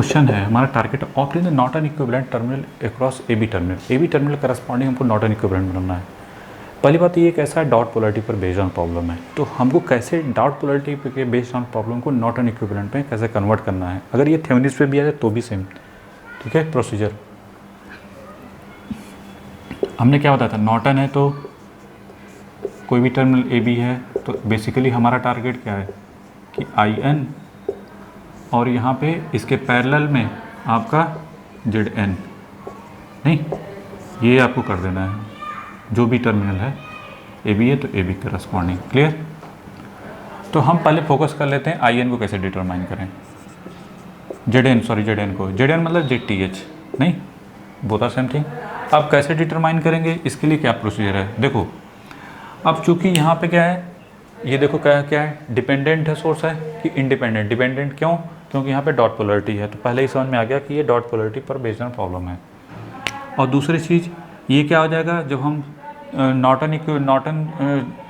Question है हमारा target obtain the Norton equivalent terminal across A B terminal. A B terminal corresponding हमको Norton equivalent बनाना है। पहली बात ये कैसा है, डॉट पोलैरिटी पर बेस्ड ऑन प्रॉब्लम है, तो हमको कैसे डॉट पोलैरिटी पे बेस्ड ऑन प्रॉब्लम को नॉट एन इक्विवेलेंट में कैसे कन्वर्ट करना है। अगर ये थेवेनिन्स पे भी आ जाए तो भी सेम, ठीक है। प्रोसीजर हमने क्या बताया था, नॉर्टन है तो कोई भी टर्मिनल ए बी है, तो बेसिकली हमारा टारगेट क्या है कि आई एन और यहाँ पे इसके पैरेलल में आपका जेड एन, नहीं ये आपको कर देना है, जो भी टर्मिनल है ए बी है तो ए बी करस्पॉन्डिंग। क्लियर। तो हम पहले फोकस कर लेते हैं आई एन को कैसे डिटरमाइन करें, जेड एन को, जेड एन मतलब जेड टी एच, नहीं बोथ आर सेम थिंग। अब कैसे डिटरमाइन करेंगे, इसके लिए क्या प्रोसीजर है देखो। अब चूंकि यहाँ पे क्या है, ये देखो क्या है, डिपेंडेंट है सोर्स है कि इंडिपेंडेंट। डिपेंडेंट क्यों, क्योंकि यहाँ पे डॉट पोलैरिटी है, तो पहले ही समझ में आ गया कि ये डॉट पोलैरिटी पर बेस्ड ऑन प्रॉब्लम है। और दूसरी चीज़ ये क्या हो जाएगा, जब हम नॉर्टन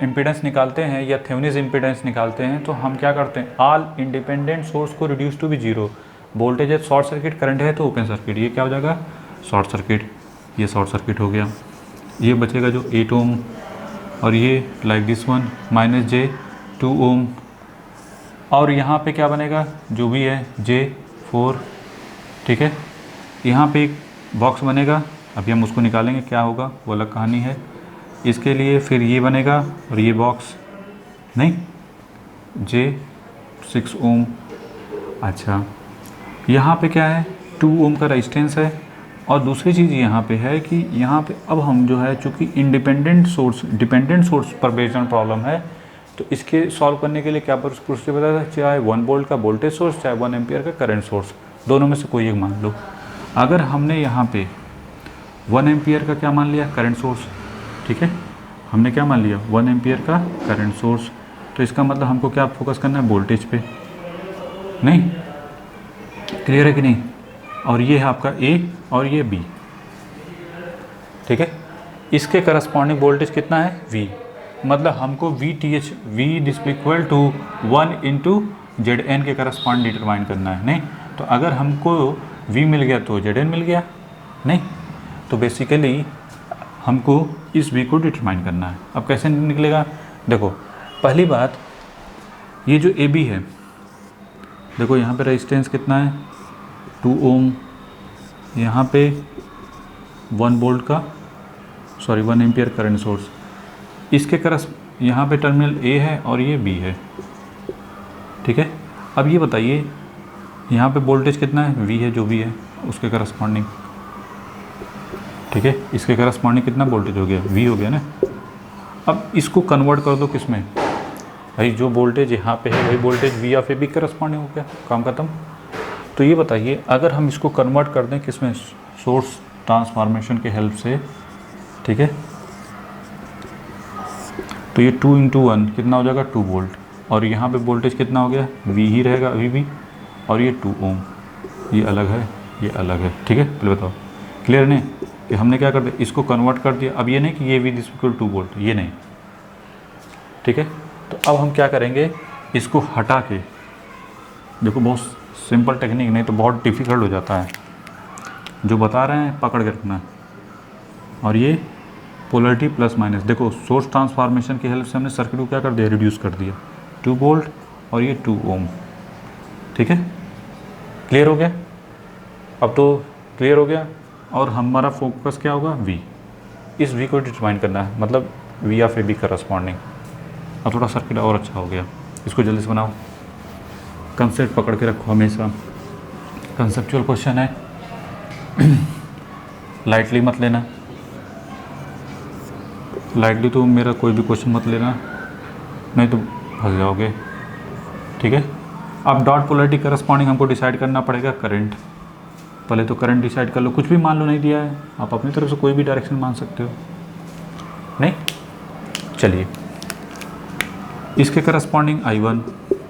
इम्पीडेंस निकालते हैं या थेवेनिन्स इम्पीडेंस निकालते हैं, तो हम क्या करते हैं, ऑल इंडिपेंडेंट सोर्स को reduce to be zero. Voltage है शॉर्ट सर्किट, करंट है तो ओपन सर्किट, ये क्या हो जाएगा शॉर्ट सर्किट, ये शॉर्ट सर्किट हो गया। ये बचेगा जो 8 ओम और ये like this one minus J 2 ohm, और यहाँ पे क्या बनेगा जो भी है J4, ठीक है। यहाँ पे एक बॉक्स बनेगा, अभी हम उसको निकालेंगे क्या होगा वो अलग कहानी है। इसके लिए फिर ये बनेगा और ये बॉक्स नहीं J6 ओम। अच्छा यहाँ पे क्या है 2 ओम का रेजिस्टेंस है। और दूसरी चीज़ यहाँ पे है कि यहाँ पे अब हम जो है चूँकि डिपेंडेंट सोर्स पर बेस्ड ऑन प्रॉब्लम है, तो इसके सॉल्व करने के लिए क्या प्रोसीजर बताया था, चाहे 1 वोल्ट का वोल्टेज सोर्स चाहे 1 एम्पियर का करंट सोर्स, दोनों में से कोई एक मान लो। अगर हमने यहाँ पे 1 एम्पियर का क्या मान लिया करंट सोर्स, ठीक है, हमने क्या मान लिया 1 एम्पियर का करंट सोर्स, तो इसका मतलब हमको क्या फोकस करना है वोल्टेज पे, नहीं क्लियर है कि नहीं। और ये है आपका A और ये B, ठीक है। इसके करस्पॉन्डिंग वोल्टेज कितना है V, मतलब हमको VTH V equal to 1 into ZN के करस्पॉन्डिंग डिटरमाइन करना है, नहीं तो अगर हमको V मिल गया तो ZN मिल गया, नहीं तो बेसिकली हमको इस V को डिटरमाइन करना है। अब कैसे निकलेगा, देखो पहली बात ये जो AB है, देखो यहाँ पे रेजिस्टेंस कितना है 2 ओम, यहाँ पे 1 एम्पियर करंट सोर्स, इसके यहाँ पे टर्मिनल A है और ये B है, ठीक है। अब ये बताइए यहाँ पे वोल्टेज कितना है, V है जो भी है उसके करस्पॉन्डिंग, ठीक है। इसके करस्पॉन्डिंग कितना वोल्टेज हो गया, V हो गया ना। अब इसको कन्वर्ट कर दो किस में, भाई जो वोल्टेज यहाँ पे है वही voltage V of AB corresponding हो गया, काम खत्म। तो ये बताइए अगर हम इसको कन्वर्ट कर दें किसमें, सोर्स ट्रांसफॉर्मेशन के हेल्प से, ठीक है, तो ये 2 इंटू 1 कितना हो जाएगा 2 वोल्ट, और यहाँ पे वोल्टेज कितना हो गया V ही रहेगा अभी भी, और ये 2 ओम, ये अलग है ये अलग है, ठीक है। पहले बताओ क्लियर नहीं कि हमने क्या कर दिया, इसको कन्वर्ट कर दिया। अब ये नहीं कि ये V इक्वल 2 वोल्ट, ये नहीं, ठीक है। तो अब हम क्या करेंगे, इसको हटा के, देखो बहुत सिंपल टेक्निक, नहीं तो बहुत डिफ़िकल्ट हो जाता है, जो बता रहे हैं पकड़ के रखना। और ये पोलैरिटी प्लस माइनस, देखो सोर्स ट्रांसफॉर्मेशन की हेल्प से हमने सर्किट को क्या कर दिया, रिड्यूस कर दिया, 2 वोल्ट और ये 2 ओम, ठीक है। क्लियर हो गया, अब तो क्लियर हो गया। और हमारा फोकस क्या होगा V, इस V को डिटरमाइन करना है, मतलब V ऑफ AB करस्पॉन्डिंग। अब थोड़ा सर्किट और अच्छा हो गया, इसको जल्दी से बनाओ, कंसेप्ट पकड़ के रखो हमेशा, कंसेप्चुअल क्वेश्चन है लाइटली मत लेना, लाइटली तो मेरा कोई भी क्वेश्चन मत लेना, नहीं तो फंस जाओगे, ठीक है। अब डॉट पोलैरिटी करस्पॉन्डिंग हमको डिसाइड करना पड़ेगा करंट, पहले तो करंट डिसाइड कर लो, कुछ भी मान लो, नहीं दिया है आप अपनी तरफ से कोई भी डायरेक्शन मान सकते हो, नहीं चलिए। इसके करस्पॉन्डिंग I1,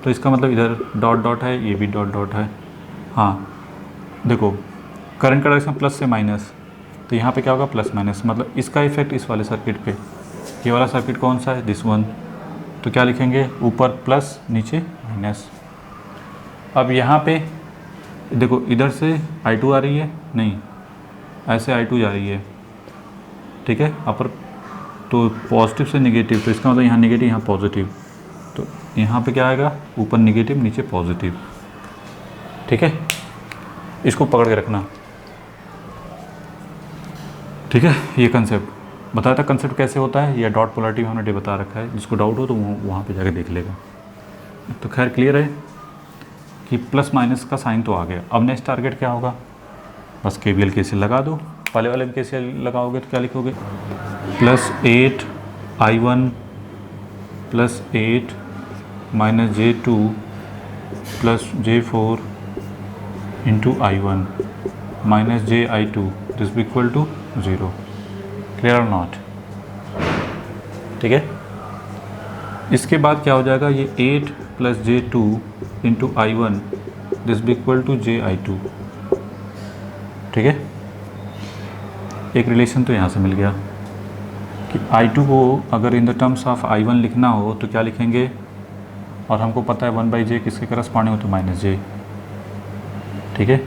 तो इसका मतलब इधर डॉट डॉट है, ये भी डॉट डॉट है। हाँ देखो करंट का डायरेक्शन प्लस से माइनस, तो यहाँ पे क्या होगा प्लस माइनस, मतलब इसका इफेक्ट इस वाले सर्किट पे। ये वाला सर्किट कौन सा है, दिस वन, तो क्या लिखेंगे ऊपर प्लस नीचे माइनस। अब यहाँ पे देखो इधर से I2 आ रही है, नहीं ऐसे I2 जा रही है, ठीक है, अपर, तो पॉजिटिव से नेगेटिव, तो इसका मतलब यहाँ नेगेटिव यहाँ पॉजिटिव, तो यहाँ पे क्या आएगा, ऊपर नेगेटिव नीचे पॉजिटिव, ठीक है, इसको पकड़ के रखना, ठीक है। ये कंसेप्ट बताया था, कंसेप्ट कैसे होता है, या डॉट पोलरिटी हमने बता रखा है, जिसको डाउट हो तो वहाँ पे जाके देख लेगा। तो खैर क्लियर है कि प्लस माइनस का साइन तो आ गया। अब नेक्स्ट टारगेट क्या होगा, बस KVL KCL लगा दो। पहले वाले में KCL लगाओगे तो क्या लिखोगे, +8I1 +8 -j2 +j4 into I1 -j I2 this equal to 0। Clear और नॉट, ठीक है। इसके बाद क्या हो जाएगा, ये 8 + j2 into I1 this equal to j I2, ठीक है। एक रिलेशन तो यहाँ से मिल गया कि I2 को अगर इन द टर्म्स ऑफ I1 लिखना हो तो क्या लिखेंगे, और हमको पता है 1/j किसके करस्पॉन्डिंग हो, तो -j, ठीक है,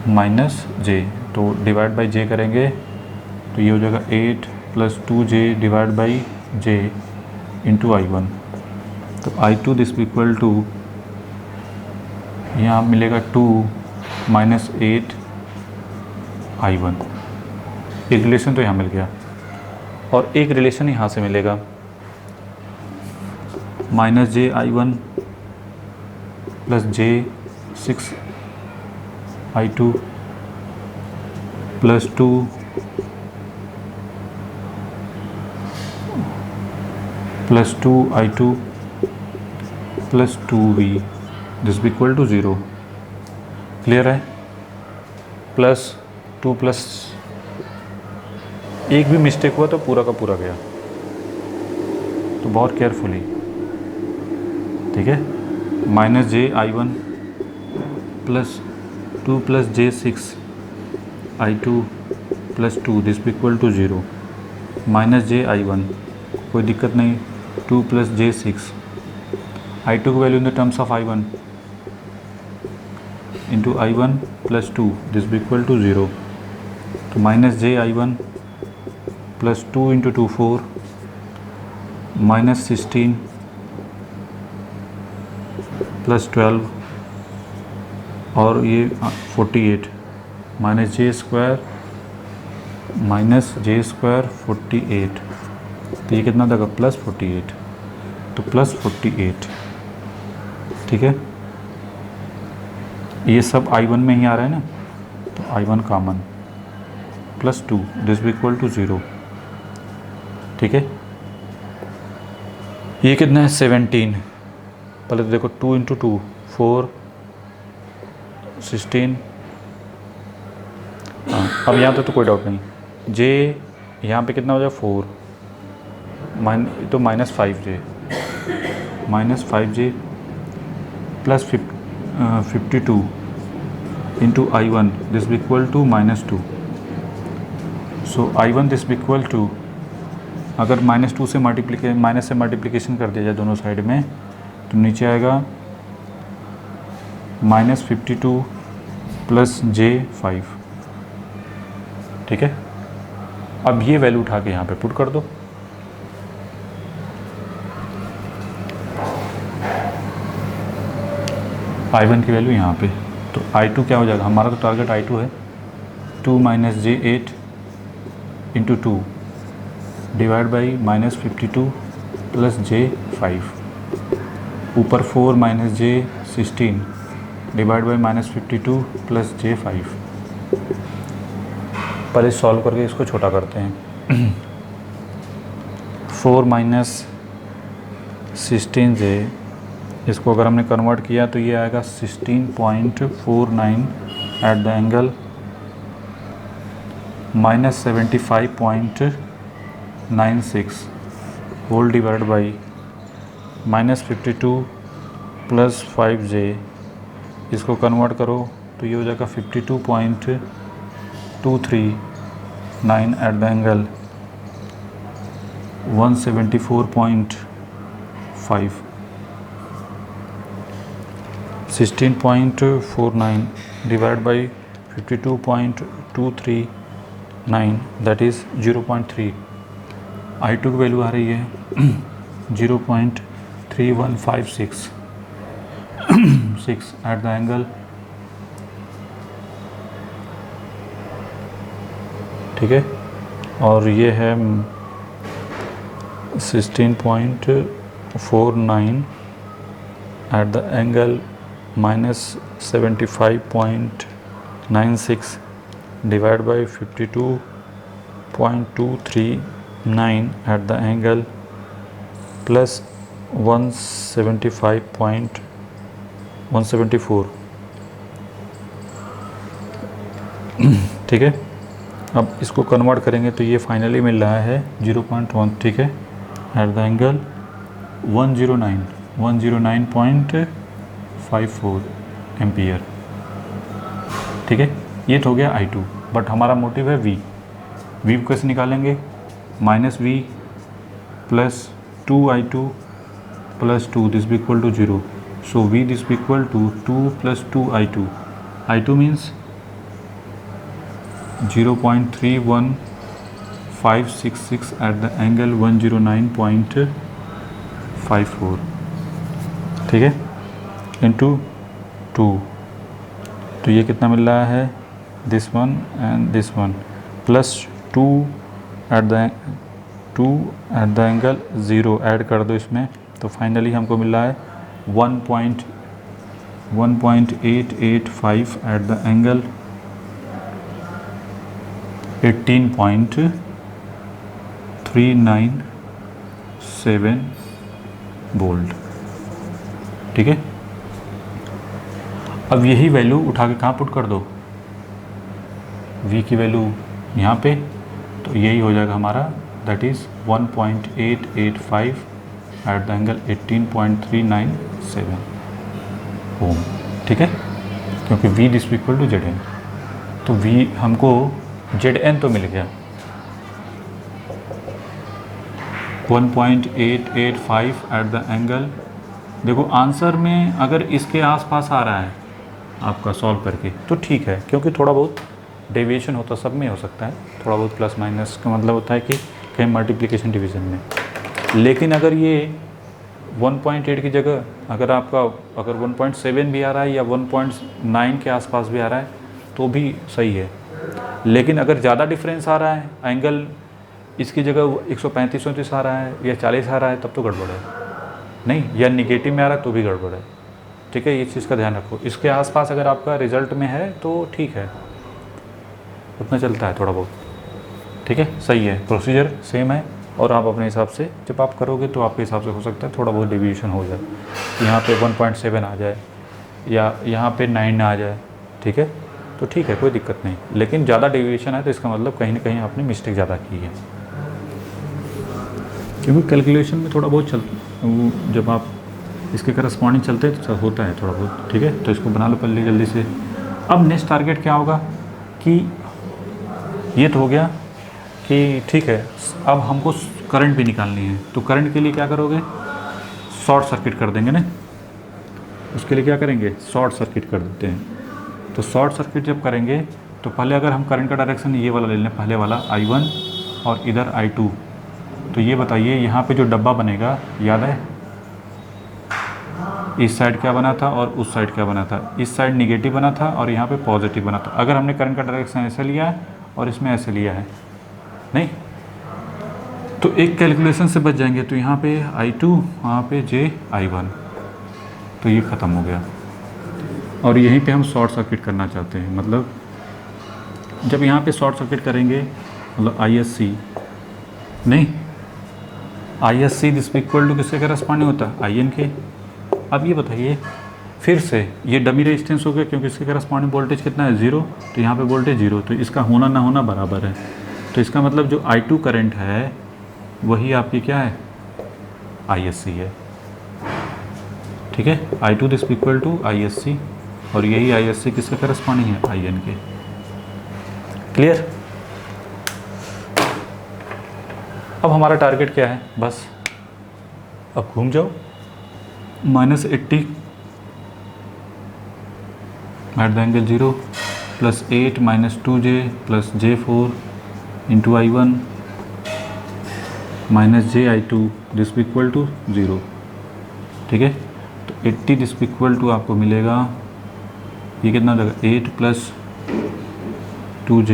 -j, तो डिवाइड बाई j करेंगे तो ये हो जाएगा 8 + 2j divide by j into I1, तो I2 दिस इक्वल टू यहाँ मिलेगा 2 - 8 I1। एक रिलेशन तो यहाँ मिल गया, और एक रिलेशन यहाँ से मिलेगा, -j I1 + j6 I2 +2 +2 I2 +2v this equal to 0। Clear है, +2 प्लस एक भी मिस्टेक हुआ तो पूरा का पूरा गया, तो बहुत केयरफुली, ठीक है। -j I1 +2 + j6 I2 +2 this equal to 0, -j I1 कोई दिक्कत नहीं, 2 + j6 I2 की value in the terms of I1 into I1 +2 this equal to 0, तो -j I1 +2 इंटू 2 4 -16 +12 और ये 48 -j² -j² 48, तो ये कितना देगा, +48, तो +48, ठीक है। ये सब I1 में ही आ रहा है ना, तो I1 common, +2 this equal to 0, ठीक है। ये कितना है, 17, पहले तो देखो 2 इंटू 2 4 16, हाँ अब यहाँ तो कोई डाउट नहीं, j यहाँ पे कितना हो जाए 4 तो -5j +52 into I1 this equal to -2, so I1 this equal to, अगर -2 से माइनस से मल्टीप्लिकेशन कर दिया जाए दोनों साइड में, तो नीचे आएगा -52 + j5, ठीक है। अब ये वैल्यू उठा के यहाँ पे पुट कर दो, I1 की वैल्यू यहाँ पे, तो I2 क्या हो जाएगा, हमारा तो टारगेट I2 है, 2 - j8 into 2 divide by -52 + j5, ऊपर 4 - j16 डिवाइड बाई -52 + j5। पहले सॉल्व करके इसको छोटा करते हैं। 4 - 16j, इसको अगर हमने कन्वर्ट किया तो ये आएगा 16.49 at the angle -75.96 whole divide by -52 + 5j, इसको कन्वर्ट करो तो ये हो जाएगा 52.239 eight the angle 174.5। 16.49 divide by 52.239 that is 0.3। I2 की वैल्यू आ रही है 0.3156 एट द एंगल, ठीक है, और ये है 16.49 at the angle -75.96 divide by 52.239 eight the angle plus 175.174, ठीक है। अब इसको कन्वर्ट करेंगे तो ये फाइनली मिल रहा है 0.1, ठीक है, एट द एंगल 109.54 एम्पियर, ठीक है। ये तो हो गया I2, बट हमारा मोटिव है V को कैसे निकालेंगे? -V plus 2I2 plus 2 this be equal to 0, so V this be equal to 2 plus 2I2, I2 means 0.31566 at the angle 109.54, ठीक है, इंटू 2, तो ये कितना मिल रहा है? This one and this one plus 2 eight the angle 0 add कर दो इसमें, तो फाइनली हमको मिल रहा है 1.885 एट द एंगल 18.397 वोल्ट, ठीक है। अब यही वैल्यू उठा के कहाँ पुट कर दो? V की वैल्यू यहाँ पे, तो यही हो जाएगा हमारा, that is 1.885 at the angle 18.397 ohm, ठीक है, क्योंकि V this equal to ZN, तो V हमको ZN तो मिल गया 1.885 एट द एंगल। देखो आंसर में अगर इसके आसपास आ रहा है आपका सॉल्व करके तो ठीक है, क्योंकि थोड़ा बहुत डेविएशन होता, सब में हो सकता है, थोड़ा बहुत प्लस माइनस का मतलब होता है कि कहीं मल्टीप्लिकेशन डिवीज़न में। लेकिन अगर ये 1.8 की जगह अगर आपका 1.7 भी आ रहा है या 1.9 के आसपास भी आ रहा है तो भी सही है। लेकिन अगर ज़्यादा डिफरेंस आ रहा है, एंगल इसकी जगह 135-139 आ रहा है या 40 आ रहा है, तब तो गड़बड़ है, नहीं, या निगेटिव में आ रहा है तो भी गड़बड़ है, ठीक है। ये चीज़ का ध्यान रखो। इसके आसपास अगर आपका रिजल्ट में है तो ठीक है, उतना चलता है थोड़ा बहुत, ठीक है, सही है, प्रोसीजर सेम है। और आप अपने हिसाब से जब आप करोगे तो आपके हिसाब से हो सकता है थोड़ा बहुत डेविएशन हो जाए, यहाँ पे 1.7 आ जाए या यहाँ पे 9 आ जाए, ठीक है, तो ठीक है, कोई दिक्कत नहीं। लेकिन ज़्यादा डेविएशन है तो इसका मतलब कहीं ना कहीं आपने मिस्टेक ज़्यादा की है, क्योंकि कैलकुलेशन में थोड़ा बहुत वो जब आप इसके करस्पॉन्डिंग चलते हैं तो होता है थोड़ा बहुत, ठीक है। तो इसको बना लो पहले जल्दी से। अब नेक्स्ट टारगेट क्या होगा कि ये तो हो गया कि ठीक है, अब हमको करंट भी निकालनी है, तो करंट के लिए क्या करोगे? शॉर्ट सर्किट कर देंगे ना, उसके लिए क्या करेंगे? शॉर्ट सर्किट कर देते हैं। तो शॉर्ट सर्किट जब करेंगे तो पहले अगर हम करंट का डायरेक्शन ये वाला ले लें, पहले वाला I1 और इधर I2, तो ये बताइए यहाँ पे जो डब्बा बनेगा, याद है इस साइड क्या बना था और उस साइड क्या बना था? इस साइड निगेटिव बना था और यहाँ पे पॉजिटिव बना था। अगर हमने करंट का डायरेक्शन ऐसे लिया है और इसमें ऐसे लिया है, नहीं, तो एक कैलकुलेशन से बच जाएंगे। तो यहाँ पे I2, वहाँ पे I1, तो ये ख़त्म हो गया। और यहीं पे हम शॉर्ट सर्किट करना चाहते हैं, मतलब जब यहाँ पे शॉर्ट सर्किट करेंगे मतलब ISC, नहीं, ISC दिस इक्वल टू किसके करस्पॉन्डिंग होता है? IN के। अब ये बताइए फिर से, ये डमी रेजिस्टेंस हो गया क्योंकि इसके करस्पॉन्डिंग वोल्टेज कितना है? 0, तो यहाँ पे वोल्टेज 0, तो इसका होना ना होना बराबर है। तो इसका मतलब जो I2 करंट है वही आपकी क्या है? ISC है, ठीक है। I2 this equal to ISC, और यही ISC किसके करस्पॉन्डिंग है? IN के। क्लियर? अब हमारा टारगेट क्या है? बस अब घूम जाओ, -80 eight the angle 0 plus 8 minus 2j plus J4 into I1 minus JI2 this भी इक्वल टू 0। ठीक है, तो 80 दिस भी इक्वल टू आपको मिलेगा, ये कितना हो जाएगा 8 plus 2j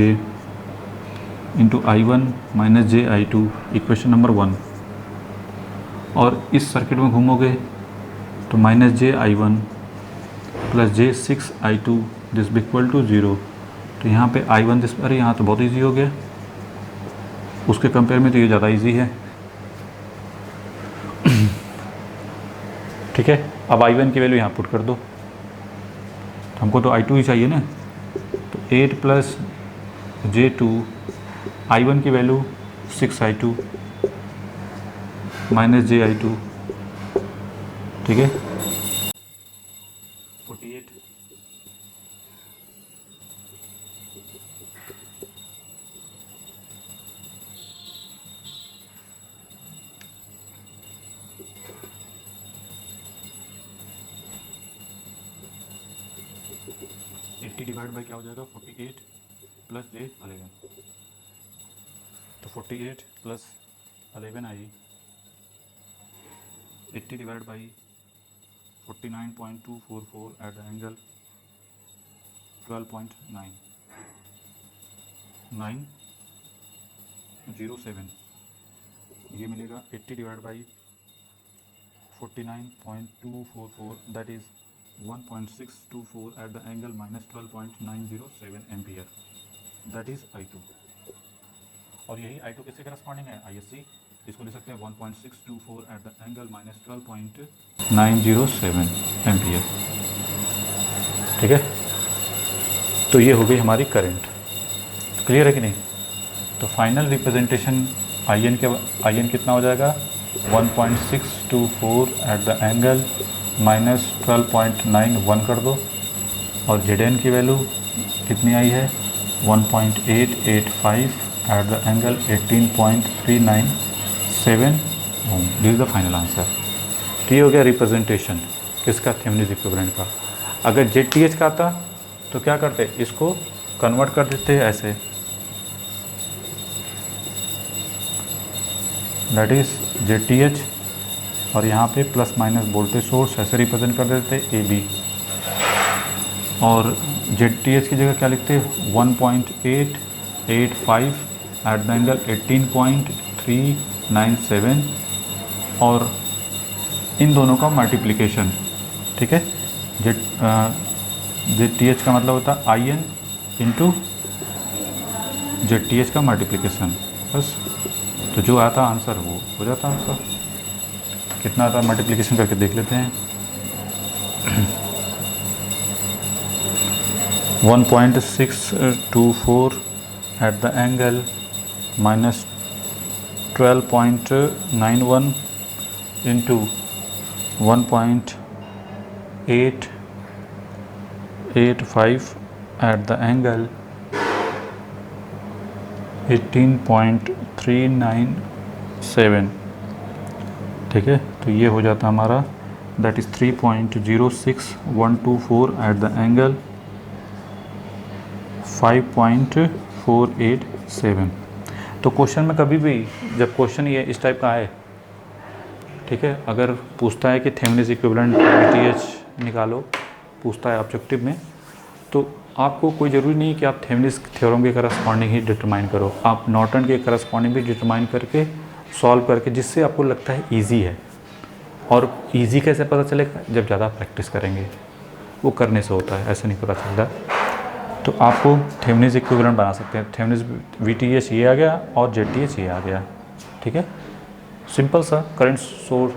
into I1 minus JI2 equation number 1। और इस सर्किट में घूमोगे तो minus JI1 plus J6I2 this भी इक्वल टू 0। तो यहाँ पे I1 दिस, अरे यहाँ तो बहुत इजी हो गया, उसके कंपेयर में तो ये ज़्यादा इजी है। ठीक है, अब I1 की वैल्यू यहाँ पुट कर दो, तो हमको तो I2 ही चाहिए ना, तो 8 प्लस J2, I1 की वैल्यू 6I2 माइनस JI2। ठीक है, 48 80 डिवाइड बाई क्या हो जाएगा 48 प्लस J11, तो 48 plus 11 I 80 divide by 49.244 eight the angle 12.907, ये मिलेगा 80 divide by 49.244 that is 1.624 eight the angle minus 12.907 ampere, that is I2। और यही I2 किससे करस्पॉन्डिंग है, ISC, इसको लिख सकते हैं 1.624 eight the angle minus 12.907 ampere. ठीक है, तो ये हो गई हमारी करंट। क्लियर है कि नहीं? तो फाइनल रिप्रेजेंटेशन IN कितना हो जाएगा 1.624 एट द एंगल माइनस 12.91 कर दो, और ZN की वैल्यू कितनी आई है 1.885 at the angle 18.397 ohm. This is the final answer. तो ये हो गया रिप्रेजेंटेशन किसका, थेवेनिन इक्विवेलेंट का। अगर ZTH का आता तो क्या करते, इसको कन्वर्ट कर देते ऐसे, दैट इज ZTH, और यहाँ पे प्लस माइनस वोल्टेज सोर्स ऐसे रिप्रेजेंट कर देते AB, और ZTH की जगह क्या लिखते 1.885 एट द एंगल 18.397, और इन दोनों का मल्टीप्लिकेशन। ठीक है, ZTH का मतलब होता है IN इंटू ZTH का मल्टीप्लिकेशन, बस। तो जो आता आंसर वो हो जाता आंसर। कितना आता मल्टीप्लिकेशन करके देख लेते हैं। 1.624 eight the angle minus 12.91 into 1.885 at the angle 18.397। ठीक है, तो ये हो जाता हमारा, that is 3.06124 eight the angle 5.487। तो क्वेश्चन में कभी भी जब क्वेश्चन ये इस टाइप का आए, ठीक है, अगर पूछता है कि थेवेनिन इक्विवेलेंट VTH निकालो, पूछता है ऑब्जेक्टिव में, तो आपको कोई ज़रूरी नहीं कि आप थेवेनिन थ्योरम के करस्पॉन्डिंग ही डिटरमाइन करो, आप नॉर्टन के करस्पॉन्डिंग भी डिटरमाइन करके सॉल्व करके, जिससे आपको लगता है ईजी है। और ईजी कैसे पता चलेगा, जब ज़्यादा प्रैक्टिस करेंगे, वो करने से होता है, ऐसे नहीं पता चलता। तो आपको थेवेनिन इक्विवेलेंट बना सकते हैं, थेवेनिन VTH ये आ गया और ZTH ये आ गया। ठीक है, सिंपल सा करंट सोर्स।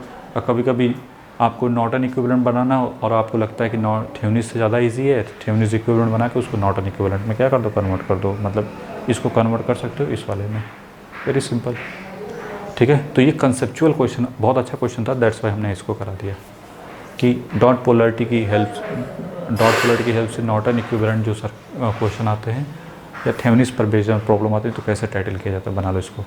कभी कभी आपको नॉर्टन इक्विवेलेंट बनाना हो और आपको लगता है कि थेवेनिन से ज़्यादा इजी है, थेवेनिन इक्विवेलेंट बना के उसको नॉर्टन इक्विवेलेंट में क्या कर दो, कन्वर्ट कर दो, मतलब इसको कन्वर्ट कर सकते हो इस वाले में, वेरी सिंपल। ठीक है, तो ये कंसेप्चुअल क्वेश्चन बहुत अच्छा क्वेश्चन था, दैट्स वाई हमने इसको करा दिया कि डॉट पोलरिटी की हेल्प से नॉर्टन इक्विवेलेंट जो क्वेश्चन आते हैं या थेवेनिन पर बेस्ड प्रॉब्लम आते हैं तो कैसे टाइटल किया जाता है, बना लो इसको।